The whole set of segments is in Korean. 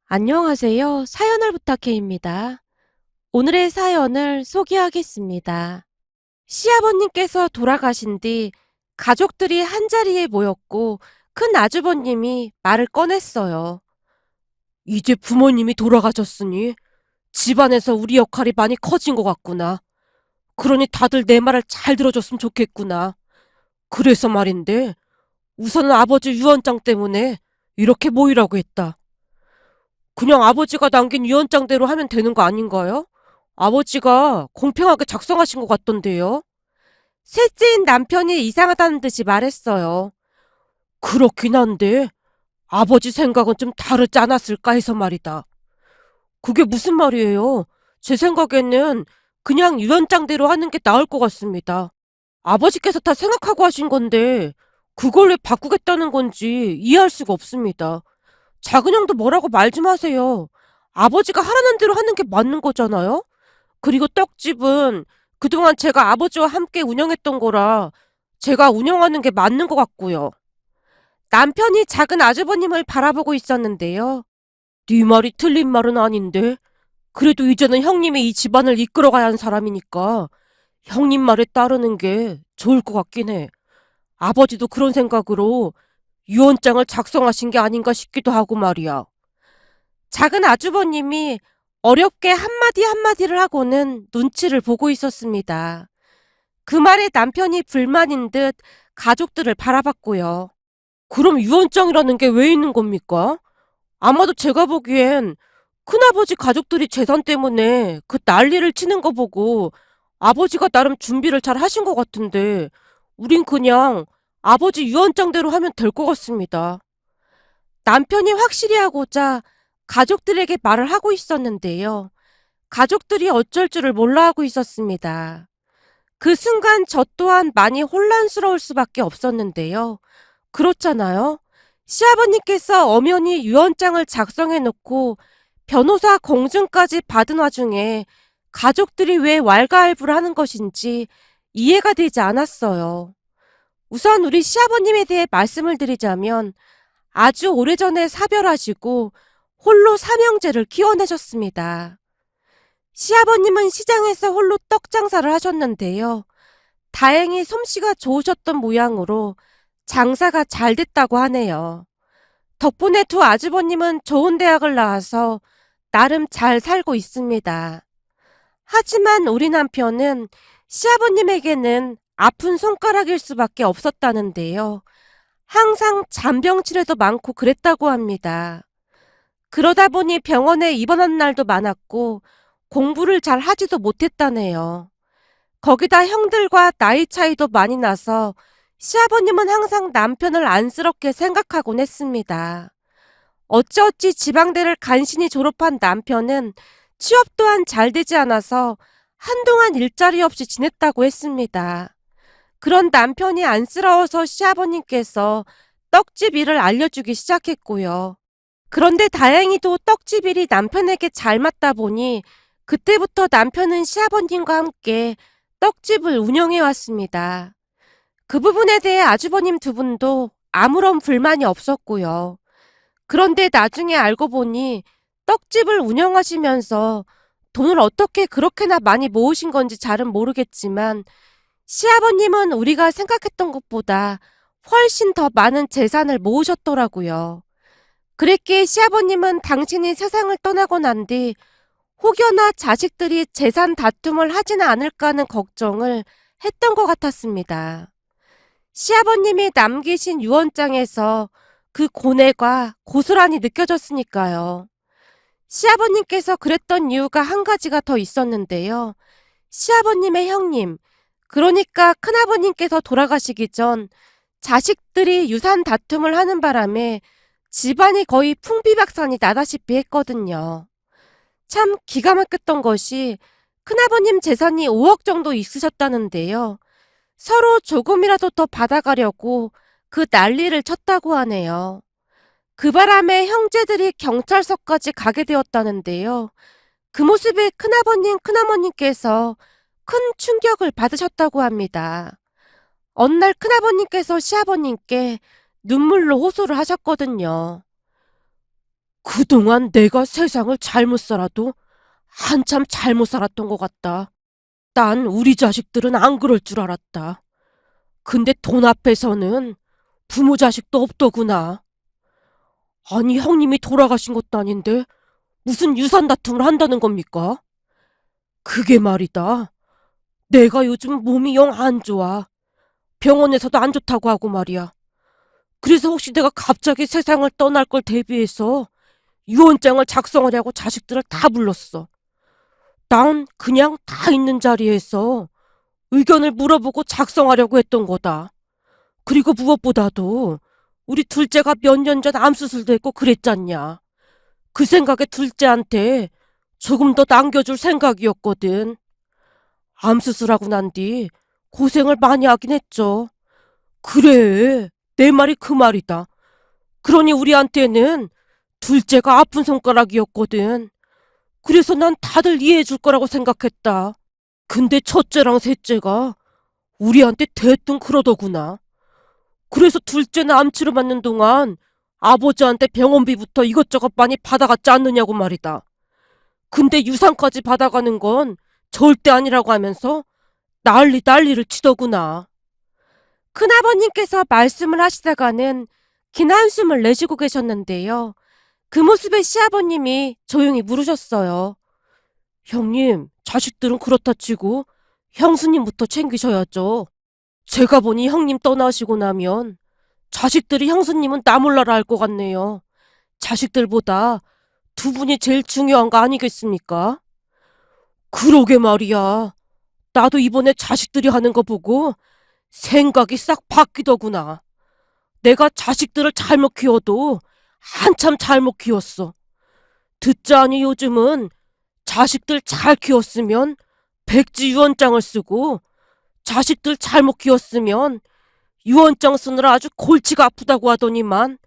안녕하세요. 사연을 부탁해입니다. 오늘의 사연을 소개하겠습니다. 시아버님께서 돌아가신 뒤 가족들이 한자리에 모였고 큰 아주버님이 말을 꺼냈어요. 이제 부모님이 돌아가셨으니 집안에서 우리 역할이 많이 커진 것 같구나. 그러니 다들 내 말을 잘 들어줬으면 좋겠구나. 그래서 말인데 우선은 아버지 유언장 때문에 이렇게 모이라고 했다. 그냥 아버지가 남긴 유언장대로 하면 되는 거 아닌가요? 아버지가 공평하게 작성하신 것 같던데요. 셋째인 남편이 이상하다는 듯이 말했어요. 그렇긴 한데 아버지 생각은 좀 다르지 않았을까 해서 말이다. 그게 무슨 말이에요? 제 생각에는 그냥 유언장대로 하는 게 나을 것 같습니다. 아버지께서 다 생각하고 하신 건데 그걸 왜 바꾸겠다는 건지 이해할 수가 없습니다. 작은 형도 뭐라고 말 좀 하세요. 아버지가 하라는 대로 하는 게 맞는 거잖아요? 그리고 떡집은 그동안 제가 아버지와 함께 운영했던 거라 제가 운영하는 게 맞는 것 같고요. 남편이 작은 아주버님을 바라보고 있었는데요. 네 말이 틀린 말은 아닌데 그래도 이제는 형님이 이 집안을 이끌어가야 하는 사람이니까 형님 말에 따르는 게 좋을 것 같긴 해. 아버지도 그런 생각으로 유언장을 작성하신 게 아닌가 싶기도 하고 말이야. 작은 아주버님이 어렵게 한마디 한마디를 하고는 눈치를 보고 있었습니다. 그 말에 남편이 불만인 듯 가족들을 바라봤고요. 그럼 유언장이라는 게 왜 있는 겁니까? 아마도 제가 보기엔 큰아버지 가족들이 재산 때문에 그 난리를 치는 거 보고 아버지가 나름 준비를 잘 하신 것 같은데 우린 그냥 아버지 유언장대로 하면 될 것 같습니다. 남편이 확실히 하고자 가족들에게 말을 하고 있었는데요. 가족들이 어쩔 줄을 몰라 하고 있었습니다. 그 순간 저 또한 많이 혼란스러울 수밖에 없었는데요. 그렇잖아요. 시아버님께서 엄연히 유언장을 작성해 놓고 변호사 공증까지 받은 와중에 가족들이 왜 왈가왈부를 하는 것인지 이해가 되지 않았어요. 우선 우리 시아버님에 대해 말씀을 드리자면 아주 오래전에 사별하시고 홀로 삼형제를 키워내셨습니다. 시아버님은 시장에서 홀로 떡 장사를 하셨는데요. 다행히 솜씨가 좋으셨던 모양으로 장사가 잘 됐다고 하네요. 덕분에 두 아주버님은 좋은 대학을 나와서 나름 잘 살고 있습니다. 하지만 우리 남편은 시아버님에게는 아픈 손가락일 수밖에 없었다는데요. 항상 잔병 치레도 많고 그랬다고 합니다. 그러다 보니 병원에 입원한 날도 많았고 공부를 잘 하지도 못했다네요. 거기다 형들과 나이 차이도 많이 나서 시아버님은 항상 남편을 안쓰럽게 생각하곤 했습니다. 어찌어찌 지방대를 간신히 졸업한 남편은 취업 또한 잘 되지 않아서 한동안 일자리 없이 지냈다고 했습니다. 그런 남편이 안쓰러워서 시아버님께서 떡집 일을 알려주기 시작했고요. 그런데 다행히도 떡집 일이 남편에게 잘 맞다 보니 그때부터 남편은 시아버님과 함께 떡집을 운영해 왔습니다. 그 부분에 대해 아주버님 두 분도 아무런 불만이 없었고요. 그런데 나중에 알고 보니 떡집을 운영하시면서 돈을 어떻게 그렇게나 많이 모으신 건지 잘은 모르겠지만 시아버님은 우리가 생각했던 것보다 훨씬 더 많은 재산을 모으셨더라고요. 그랬기에 시아버님은 당신이 세상을 떠나고 난 뒤 혹여나 자식들이 재산 다툼을 하지는 않을까 하는 걱정을 했던 것 같았습니다. 시아버님이 남기신 유언장에서 그 고뇌가 고스란히 느껴졌으니까요. 시아버님께서 그랬던 이유가 한 가지가 더 있었는데요. 시아버님의 형님, 그러니까 큰아버님께서 돌아가시기 전 자식들이 유산 다툼을 하는 바람에 집안이 거의 풍비박산이 나다시피 했거든요. 참 기가 막혔던 것이 큰아버님 재산이 5억 정도 있으셨다는데요. 서로 조금이라도 더 받아가려고 그 난리를 쳤다고 하네요. 그 바람에 형제들이 경찰서까지 가게 되었다는데요. 그 모습에 큰아버님, 큰어머님께서 큰 충격을 받으셨다고 합니다. 어느 날 큰아버님께서 시아버님께 눈물로 호소를 하셨거든요. 그동안 내가 세상을 잘못 살아도 한참 잘못 살았던 것 같다. 난 우리 자식들은 안 그럴 줄 알았다. 근데 돈 앞에서는 부모 자식도 없더구나. 아니, 형님이 돌아가신 것도 아닌데 무슨 유산 다툼을 한다는 겁니까? 그게 말이다. 내가 요즘 몸이 영 안 좋아. 병원에서도 안 좋다고 하고 말이야. 그래서 혹시 내가 갑자기 세상을 떠날 걸 대비해서 유언장을 작성하려고 자식들을 다 불렀어. 난 그냥 다 있는 자리에서 의견을 물어보고 작성하려고 했던 거다. 그리고 무엇보다도 우리 둘째가 몇 년 전 암수술도 했고 그랬잖냐. 그 생각에 둘째한테 조금 더 남겨줄 생각이었거든. 암수술하고 난 뒤 고생을 많이 하긴 했죠. 그래, 내 말이 그 말이다. 그러니 우리한테는 둘째가 아픈 손가락이었거든. 그래서 난 다들 이해해 줄 거라고 생각했다. 근데 첫째랑 셋째가 우리한테 대뜸 그러더구나. 그래서 둘째는 암치료 받는 동안 아버지한테 병원비부터 이것저것 많이 받아갔지 않느냐고 말이다. 근데 유산까지 받아가는 건 절대 아니라고 하면서 난리를 치더구나. 큰아버님께서 말씀을 하시다가는 긴 한숨을 내쉬고 계셨는데요. 그 모습에 시아버님이 조용히 물으셨어요. 형님, 자식들은 그렇다 치고 형수님부터 챙기셔야죠. 제가 보니 형님 떠나시고 나면 자식들이 형수님은 나 몰라라 할 것 같네요. 자식들보다 두 분이 제일 중요한 거 아니겠습니까? 그러게 말이야. 나도 이번에 자식들이 하는 거 보고 생각이 싹 바뀌더구나. 내가 자식들을 잘못 키워도 한참 잘못 키웠어. 듣자니 요즘은 자식들 잘 키웠으면 백지 유언장을 쓰고 자식들 잘못 키웠으면 유언장 쓰느라 아주 골치가 아프다고 하더니만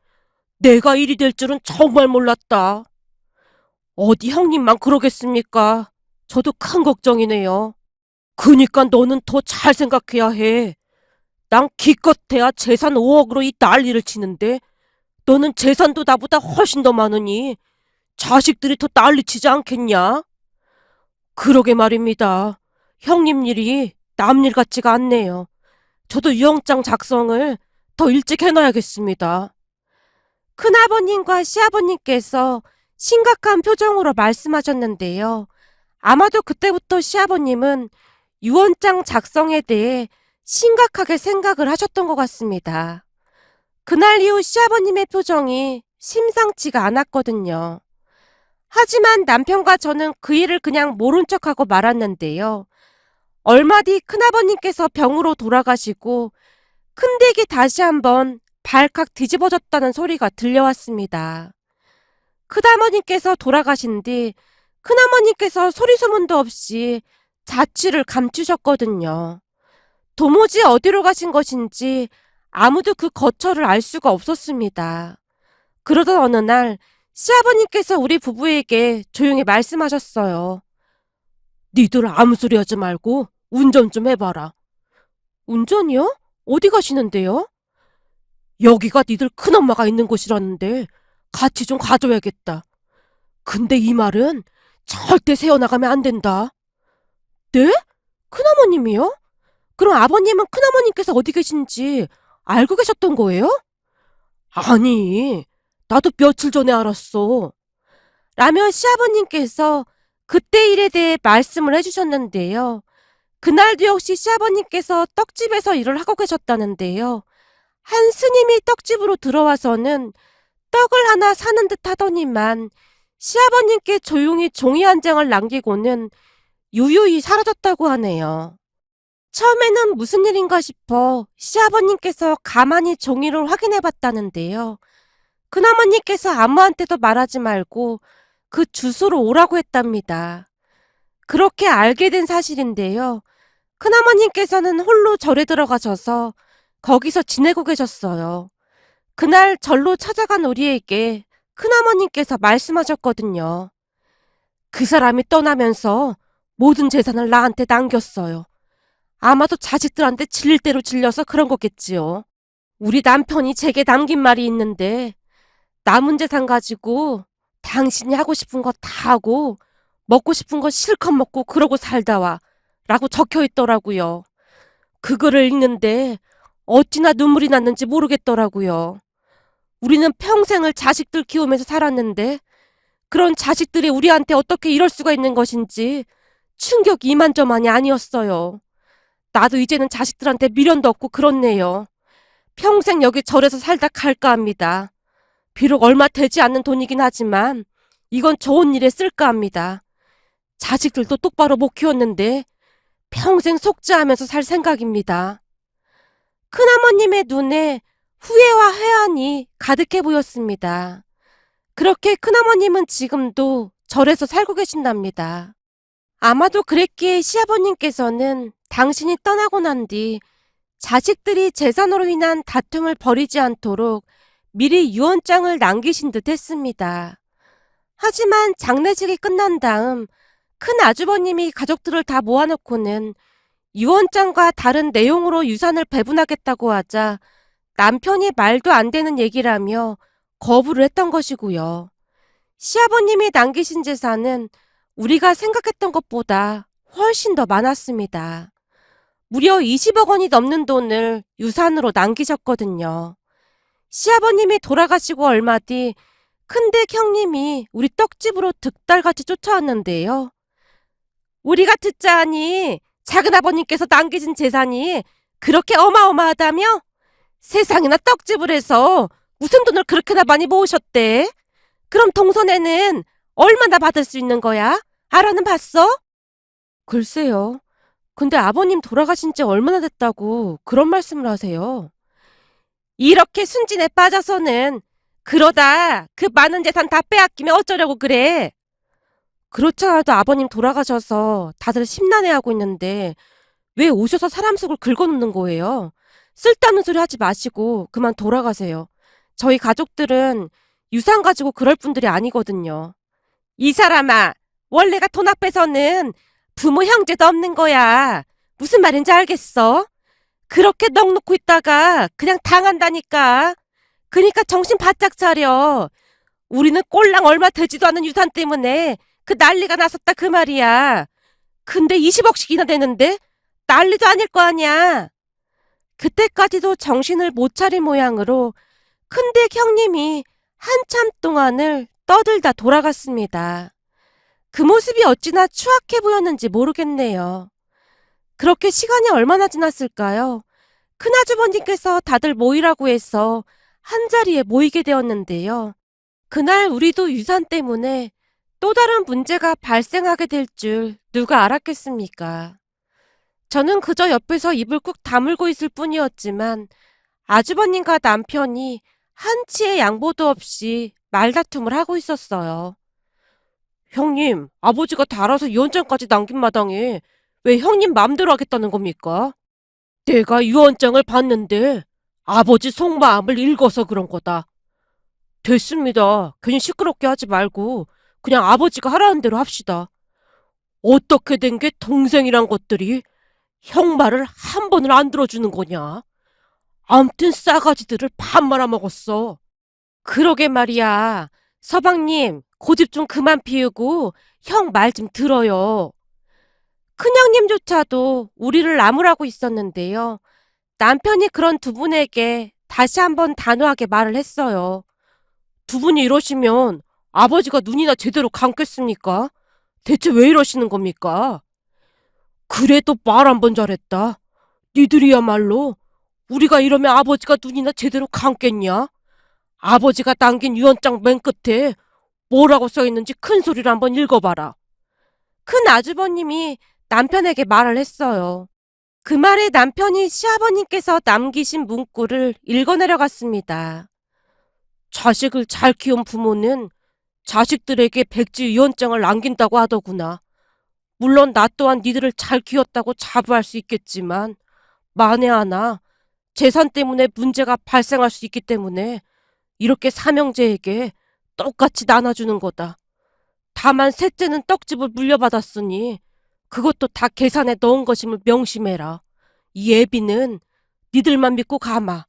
내가 일이 될 줄은 정말 몰랐다. 어디 형님만 그러겠습니까? 저도 큰 걱정이네요. 그니까 너는 더 잘 생각해야 해. 난 기껏해야 재산 5억으로 이 난리를 치는데 너는 재산도 나보다 훨씬 더 많으니 자식들이 더 난리치지 않겠냐? 그러게 말입니다. 형님 일이 남 일 같지가 않네요. 저도 유언장 작성을 더 일찍 해놔야겠습니다. 큰아버님과 시아버님께서 심각한 표정으로 말씀하셨는데요. 아마도 그때부터 시아버님은 유언장 작성에 대해 심각하게 생각을 하셨던 것 같습니다. 그날 이후 시아버님의 표정이 심상치가 않았거든요. 하지만 남편과 저는 그 일을 그냥 모른 척하고 말았는데요. 얼마 뒤 큰아버님께서 병으로 돌아가시고 큰댁이 다시 한번 발칵 뒤집어졌다는 소리가 들려왔습니다. 큰아버님께서 돌아가신 뒤 큰어머님께서 소리소문도 없이 자취를 감추셨거든요. 도무지 어디로 가신 것인지 아무도 그 거처를 알 수가 없었습니다. 그러던 어느 날 시아버님께서 우리 부부에게 조용히 말씀하셨어요. 니들 아무 소리 하지 말고 운전 좀 해봐라. 운전이요? 어디 가시는데요? 여기가 니들 큰엄마가 있는 곳이라는데 같이 좀 가줘야겠다. 근데 이 말은 절대 새어나가면 안 된다. 네? 큰어머님이요? 그럼 아버님은 큰어머님께서 어디 계신지 알고 계셨던 거예요? 아니, 나도 며칠 전에 알았어. 라며 시아버님께서 그때 일에 대해 말씀을 해주셨는데요. 그날도 역시 시아버님께서 떡집에서 일을 하고 계셨다는데요. 한 스님이 떡집으로 들어와서는 떡을 하나 사는 듯 하더니만 시아버님께 조용히 종이 한 장을 남기고는 유유히 사라졌다고 하네요. 처음에는 무슨 일인가 싶어 시아버님께서 가만히 종이를 확인해 봤다는데요. 큰어머니께서 아무한테도 말하지 말고 그 주소로 오라고 했답니다. 그렇게 알게 된 사실인데요. 큰어머님께서는 홀로 절에 들어가셔서 거기서 지내고 계셨어요. 그날 절로 찾아간 우리에게 큰어머님께서 말씀하셨거든요. 그 사람이 떠나면서 모든 재산을 나한테 남겼어요. 아마도 자식들한테 질릴 대로 질려서 그런 거겠지요. 우리 남편이 제게 남긴 말이 있는데 남은 재산 가지고 당신이 하고 싶은 거 다 하고 먹고 싶은 거 실컷 먹고 그러고 살다 와 라고 적혀 있더라고요. 그거를 읽는데 어찌나 눈물이 났는지 모르겠더라고요. 우리는 평생을 자식들 키우면서 살았는데 그런 자식들이 우리한테 어떻게 이럴 수가 있는 것인지 충격이 이만저만이 아니었어요. 나도 이제는 자식들한테 미련도 없고 그렇네요. 평생 여기 절에서 살다 갈까 합니다. 비록 얼마 되지 않는 돈이긴 하지만 이건 좋은 일에 쓸까 합니다. 자식들도 똑바로 못 키웠는데 평생 속죄하면서 살 생각입니다. 큰어머님의 눈에 후회와 회한이 가득해 보였습니다. 그렇게 큰어머님은 지금도 절에서 살고 계신답니다. 아마도 그랬기에 시아버님께서는 당신이 떠나고 난 뒤 자식들이 재산으로 인한 다툼을 벌이지 않도록 미리 유언장을 남기신 듯 했습니다. 하지만 장례식이 끝난 다음 큰 아주버님이 가족들을 다 모아놓고는 유언장과 다른 내용으로 유산을 배분하겠다고 하자 남편이 말도 안 되는 얘기라며 거부를 했던 것이고요. 시아버님이 남기신 재산은 우리가 생각했던 것보다 훨씬 더 많았습니다. 무려 20억 원이 넘는 돈을 유산으로 남기셨거든요. 시아버님이 돌아가시고 얼마 뒤 큰댁 형님이 우리 떡집으로 득달같이 쫓아왔는데요. 우리가 듣자하니 작은아버님께서 남기신 재산이 그렇게 어마어마하다며? 세상에나 떡집을 해서 무슨 돈을 그렇게나 많이 모으셨대? 그럼 동선에는 얼마나 받을 수 있는 거야? 알아는 봤어? 글쎄요. 근데 아버님 돌아가신 지 얼마나 됐다고 그런 말씀을 하세요? 이렇게 순진에 빠져서는 그러다 그 많은 재산 다 빼앗기면 어쩌려고 그래? 그렇지 않아도 아버님 돌아가셔서 다들 심란해하고 있는데 왜 오셔서 사람 속을 긁어놓는 거예요? 쓸데없는 소리 하지 마시고 그만 돌아가세요. 저희 가족들은 유산 가지고 그럴 분들이 아니거든요. 이 사람아, 원래가 돈 앞에서는 부모 형제도 없는 거야. 무슨 말인지 알겠어? 그렇게 넋 놓고 있다가 그냥 당한다니까. 그러니까 정신 바짝 차려. 우리는 꼴랑 얼마 되지도 않은 유산 때문에 그 난리가 났었다 그 말이야. 근데 20억씩이나 되는데 난리도 아닐 거 아니야. 그때까지도 정신을 못 차린 모양으로 큰댁 형님이 한참 동안을 떠들다 돌아갔습니다. 그 모습이 어찌나 추악해 보였는지 모르겠네요. 그렇게 시간이 얼마나 지났을까요? 큰아주버님께서 다들 모이라고 해서 한자리에 모이게 되었는데요. 그날 우리도 유산 때문에 또 다른 문제가 발생하게 될 줄 누가 알았겠습니까? 저는 그저 옆에서 입을 꾹 다물고 있을 뿐이었지만 아주버님과 남편이 한치의 양보도 없이 말다툼을 하고 있었어요. 형님, 아버지가 다 알아서 유언장까지 남긴 마당에 왜 형님 맘대로 하겠다는 겁니까? 내가 유언장을 봤는데 아버지 속마음을 읽어서 그런 거다. 됐습니다. 괜히 시끄럽게 하지 말고 그냥 아버지가 하라는 대로 합시다. 어떻게 된 게 동생이란 것들이 형 말을 한 번을 안 들어주는 거냐? 암튼 싸가지들을 밥 말아먹었어. 그러게 말이야. 서방님, 고집 좀 그만 피우고 형 말 좀 들어요. 큰형님조차도 우리를 나무라고 있었는데요. 남편이 그런 두 분에게 다시 한번 단호하게 말을 했어요. 두 분이 이러시면 아버지가 눈이나 제대로 감겠습니까? 대체 왜 이러시는 겁니까? 그래도 말 한 번 잘했다. 니들이야말로 우리가 이러면 아버지가 눈이나 제대로 감겠냐? 아버지가 남긴 유언장 맨 끝에 뭐라고 써있는지 큰 소리로 한번 읽어봐라. 큰 아주버님이 남편에게 말을 했어요. 그 말에 남편이 시아버님께서 남기신 문구를 읽어내려갔습니다. 자식을 잘 키운 부모는 자식들에게 백지 유언장을 남긴다고 하더구나. 물론 나 또한 니들을 잘 키웠다고 자부할 수 있겠지만 만에 하나 재산 때문에 문제가 발생할 수 있기 때문에 이렇게 삼형제에게 똑같이 나눠주는 거다. 다만 셋째는 떡집을 물려받았으니 그것도 다 계산에 넣은 것임을 명심해라. 이 애비는 니들만 믿고 가마.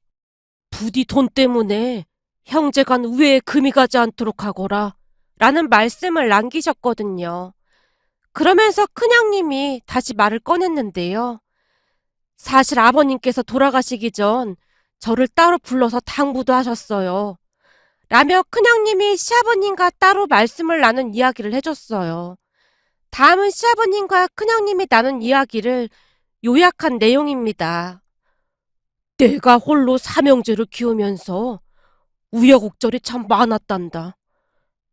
부디 돈 때문에 형제간 우애에 금이 가지 않도록 하거라. 라는 말씀을 남기셨거든요. 그러면서 큰형님이 다시 말을 꺼냈는데요. 사실 아버님께서 돌아가시기 전 저를 따로 불러서 당부도 하셨어요. 라며 큰형님이 시아버님과 따로 말씀을 나눈 이야기를 해줬어요. 다음은 시아버님과 큰형님이 나눈 이야기를 요약한 내용입니다. 내가 홀로 삼형제를 키우면서 우여곡절이 참 많았단다.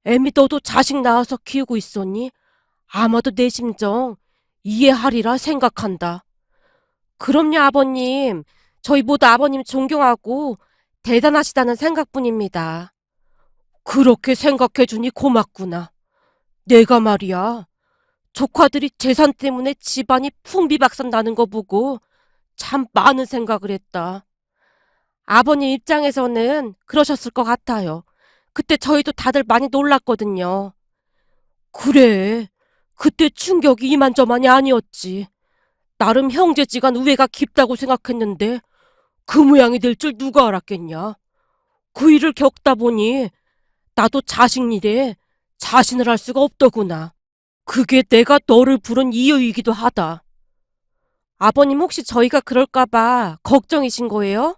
애미 너도 자식 낳아서 키우고 있었니? 아마도 내 심정 이해하리라 생각한다. 그럼요, 아버님. 저희 모두 아버님 존경하고 대단하시다는 생각뿐입니다. 그렇게 생각해주니 고맙구나. 내가 말이야. 조카들이 재산 때문에 집안이 풍비박산 나는 거 보고 참 많은 생각을 했다. 아버님 입장에서는 그러셨을 것 같아요. 그때 저희도 다들 많이 놀랐거든요. 그래. 그때 충격이 이만저만이 아니었지. 나름 형제지간 우애가 깊다고 생각했는데 그 모양이 될 줄 누가 알았겠냐. 그 일을 겪다 보니 나도 자식 일에 자신을 할 수가 없더구나. 그게 내가 너를 부른 이유이기도 하다. 아버님 혹시 저희가 그럴까봐 걱정이신 거예요?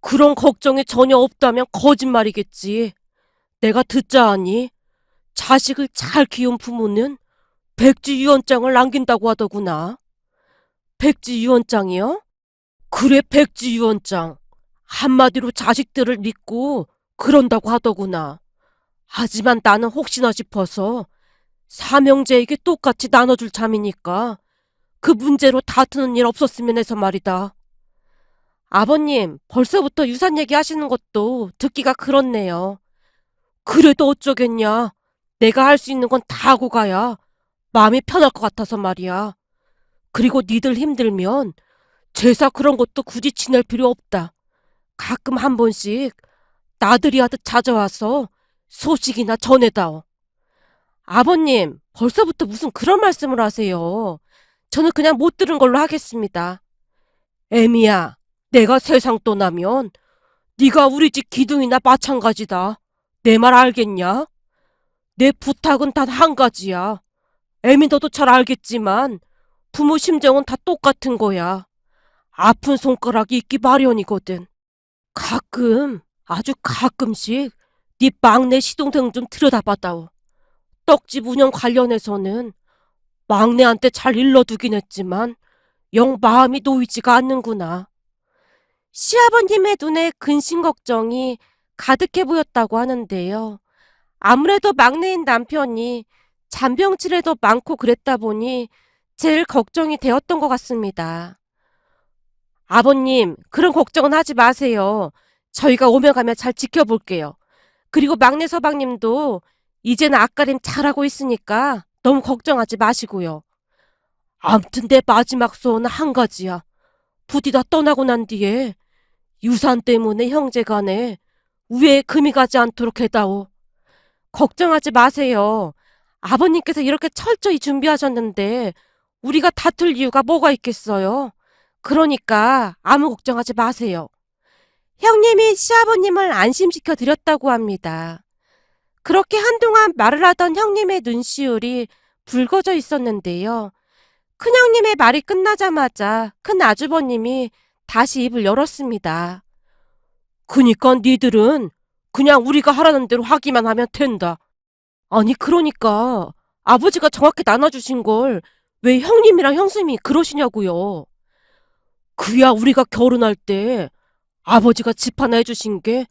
그런 걱정이 전혀 없다면 거짓말이겠지. 내가 듣자 하니 자식을 잘 키운 부모는 백지유언장을 남긴다고 하더구나. 백지유언장이요? 그래, 백지유언장. 한마디로 자식들을 믿고 그런다고 하더구나. 하지만 나는 혹시나 싶어서 삼형제에게 똑같이 나눠줄 참이니까 그 문제로 다투는 일 없었으면 해서 말이다. 아버님, 벌써부터 유산 얘기하시는 것도 듣기가 그렇네요. 그래도 어쩌겠냐. 내가 할 수 있는 건 다 하고 가야 마음이 편할 것 같아서 말이야. 그리고 니들 힘들면 제사 그런 것도 굳이 지낼 필요 없다. 가끔 한 번씩 나들이 하듯 찾아와서 소식이나 전해다오. 아버님, 벌써부터 무슨 그런 말씀을 하세요. 저는 그냥 못 들은 걸로 하겠습니다. 애미야, 내가 세상 떠나면 네가 우리 집 기둥이나 마찬가지다. 내 말 알겠냐? 내 부탁은 단 한 가지야. 애미 너도 잘 알겠지만 부모 심정은 다 똑같은 거야. 아픈 손가락이 있기 마련이거든. 가끔, 아주 가끔씩 네 막내 시동생 좀 들여다봤다오. 떡집 운영 관련해서는 막내한테 잘 일러두긴 했지만 영 마음이 놓이지가 않는구나. 시아버님의 눈에 근심 걱정이 가득해 보였다고 하는데요. 아무래도 막내인 남편이 잔병치레도 많고 그랬다 보니 제일 걱정이 되었던 것 같습니다. 아버님, 그런 걱정은 하지 마세요. 저희가 오며 가며 잘 지켜볼게요. 그리고 막내 서방님도 이제는 앞가림 잘하고 있으니까 너무 걱정하지 마시고요. 암튼 내 마지막 소원은 한 가지야. 부디 다 떠나고 난 뒤에 유산 때문에 형제간에 우애에 금이 가지 않도록 해다오. 걱정하지 마세요. 아버님께서 이렇게 철저히 준비하셨는데 우리가 다툴 이유가 뭐가 있겠어요? 그러니까 아무 걱정하지 마세요. 형님이 시아버님을 안심시켜 드렸다고 합니다. 그렇게 한동안 말을 하던 형님의 눈시울이 붉어져 있었는데요. 큰형님의 말이 끝나자마자 큰 아주버님이 다시 입을 열었습니다. 그니까 니들은 그냥 우리가 하라는 대로 하기만 하면 된다. 아니 그러니까 아버지가 정확히 나눠주신 걸 왜 형님이랑 형수님이 그러시냐고요. 그야 우리가 결혼할 때 아버지가 집 하나 해주신 게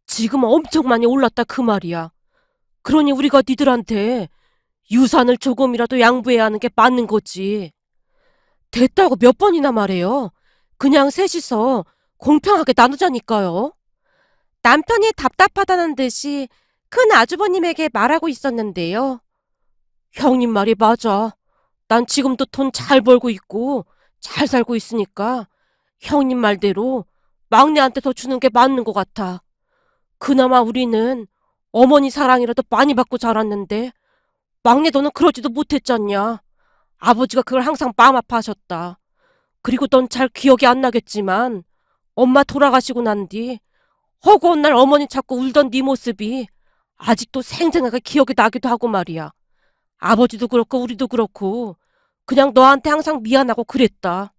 지금 엄청 많이 올랐다 그 말이야. 그러니 우리가 니들한테 유산을 조금이라도 양보해야 하는 게 맞는 거지. 됐다고 몇 번이나 말해요. 그냥 셋이서 공평하게 나누자니까요. 남편이 답답하다는 듯이 큰 아주버님에게 말하고 있었는데요. 형님 말이 맞아. 난 지금도 돈 잘 벌고 있고 잘 살고 있으니까 형님 말대로 막내한테 더 주는 게 맞는 것 같아. 그나마 우리는 어머니 사랑이라도 많이 받고 자랐는데 막내 너는 그러지도 못했잖냐. 아버지가 그걸 항상 마음 아파하셨다. 그리고 넌 잘 기억이 안 나겠지만 엄마 돌아가시고 난 뒤 허구한 날 어머니 찾고 울던 네 모습이 아직도 생생하게 기억이 나기도 하고 말이야. 아버지도 그렇고 우리도 그렇고 그냥 너한테 항상 미안하고 그랬다.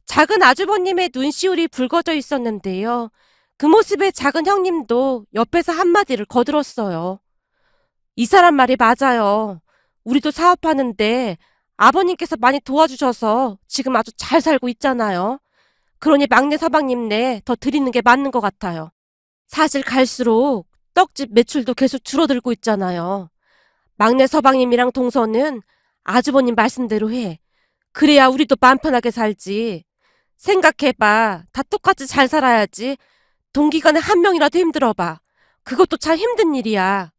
작은 아주버님의 눈시울이 붉어져 있었는데요. 그 모습에 작은 형님도 옆에서 한마디를 거들었어요. 이 사람 말이 맞아요. 우리도 사업하는데 아버님께서 많이 도와주셔서 지금 아주 잘 살고 있잖아요. 그러니 막내 서방님네 더 드리는 게 맞는 것 같아요. 사실 갈수록 떡집 매출도 계속 줄어들고 있잖아요. 막내 서방님이랑 동서는 아주버님 말씀대로 해. 그래야 우리도 마음 편하게 살지. 생각해봐. 다 똑같이 잘 살아야지. 동기간에 한 명이라도 힘들어봐. 그것도 참 힘든 일이야.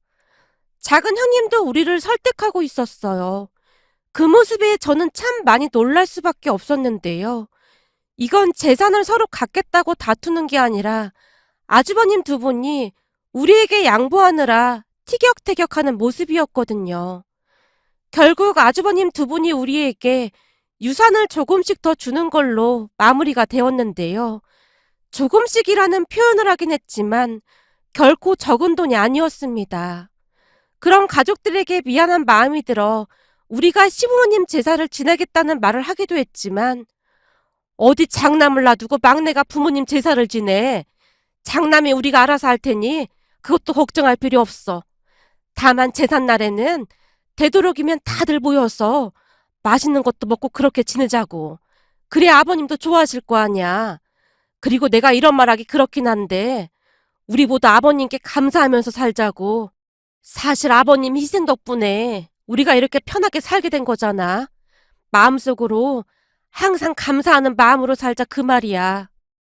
작은 형님도 우리를 설득하고 있었어요. 그 모습에 저는 참 많이 놀랄 수밖에 없었는데요. 이건 재산을 서로 갖겠다고 다투는 게 아니라 아주버님 두 분이 우리에게 양보하느라 티격태격하는 모습이었거든요. 결국 아주버님 두 분이 우리에게 유산을 조금씩 더 주는 걸로 마무리가 되었는데요. 조금씩이라는 표현을 하긴 했지만 결코 적은 돈이 아니었습니다. 그런 가족들에게 미안한 마음이 들어 우리가 시부모님 제사를 지내겠다는 말을 하기도 했지만 어디 장남을 놔두고 막내가 부모님 제사를 지내. 장남이 우리가 알아서 할 테니 그것도 걱정할 필요 없어. 다만 제삿날에는 되도록이면 다들 모여서 맛있는 것도 먹고 그렇게 지내자고. 그래 아버님도 좋아하실 거 아니야. 그리고 내가 이런 말하기 그렇긴 한데 우리 모두 아버님께 감사하면서 살자고. 사실 아버님 희생 덕분에 우리가 이렇게 편하게 살게 된 거잖아. 마음속으로 항상 감사하는 마음으로 살자 그 말이야.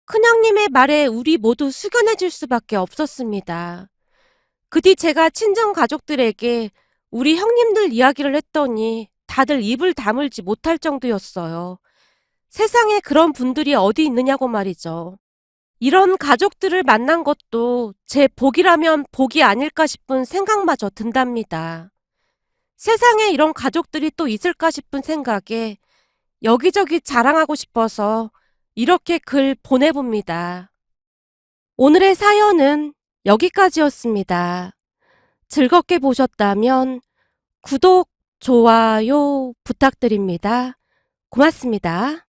큰형님의 말에 우리 모두 숙연해질 수밖에 없었습니다. 그 뒤 제가 친정 가족들에게 우리 형님들 이야기를 했더니 다들 입을 다물지 못할 정도였어요. 세상에 그런 분들이 어디 있느냐고 말이죠. 이런 가족들을 만난 것도 제 복이라면 복이 아닐까 싶은 생각마저 든답니다. 세상에 이런 가족들이 또 있을까 싶은 생각에 여기저기 자랑하고 싶어서 이렇게 글 보내봅니다. 오늘의 사연은 여기까지였습니다. 즐겁게 보셨다면 구독, 좋아요 부탁드립니다. 고맙습니다.